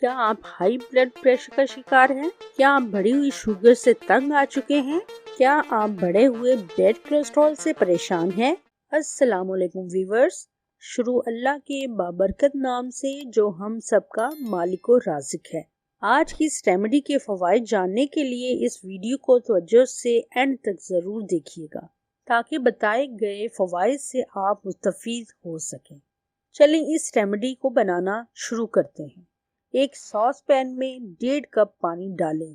क्या आप high blood pressure का शिकार हैं? क्या आप बढ़ी हुई शुगर से तंग आ चुके हैं? क्या आप बढ़े हुए बैड कोलेस्ट्रॉल से परेशान हैं? अस्सलाम वालेकुम व्यूअर्स, शुरू अल्लाह के बाबरकत नाम से जो हम सबका मालिक और राज़िक है। आज की इस रेमेडी के फवाइद जानने के लिए इस वीडियो को तवज्जो से एंड तक जरूर देखिएगा ताकि बताए गए फवाइद से आप मुस्तफीद हो सकें। चलें इस रेमेडी को बनाना शुरू करते हैं। एक सॉस पैन में 1.5 कप पानी डालें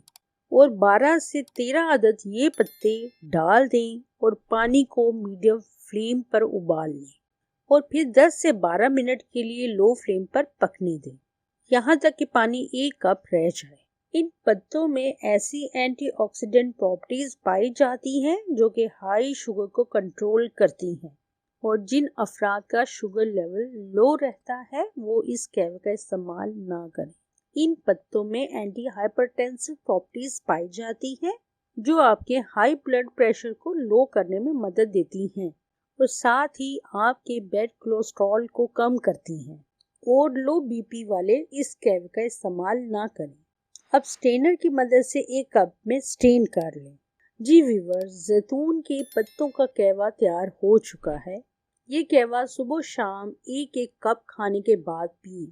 और 12 से 13 अदद ये पत्ते डाल दें और पानी को मीडियम फ्लेम पर उबाल लें और फिर 10 से 12 मिनट के लिए लो फ्लेम पर पकने दें, यहाँ तक कि पानी 1 कप रह जाए। इन पत्तों में ऐसी एंटीऑक्सीडेंट प्रॉपर्टीज पाई जाती हैं जो कि हाई शुगर को कंट्रोल करती हैं और जिन अफराद का शुगर लेवल लो रहता है वो इस कहवे का इस्तेमाल ना करें। इन पत्तों में एंटी हाइपरटेंसिव प्रॉपर्टीज पाई जाती हैं जो आपके हाई ब्लड प्रेशर को लो करने में मदद देती हैं और साथ ही आपके बैड कोलेस्ट्रॉल को कम करती हैं। और लो बीपी वाले इस कहवे का इस्तेमाल ना करें। अब स्ट्रेनर की मदद से 1 कप में स्ट्रेन कर लें। जी व्यूअर्स, जैतून के पत्तों का कहवा तैयार हो चुका है। ये कहवा सुबह शाम 1-1 कप खाने के बाद पिए।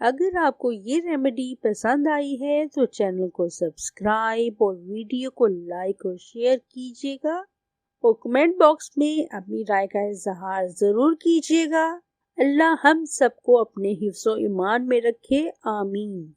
अगर आपको ये रेमेडी पसंद आई है तो चैनल को सब्सक्राइब और वीडियो को लाइक और शेयर कीजिएगा और कमेंट बॉक्स में अपनी राय का इजहार जरूर कीजिएगा। अल्लाह हम सबको अपने हिफ्ज़ो ईमान में रखे, आमीन।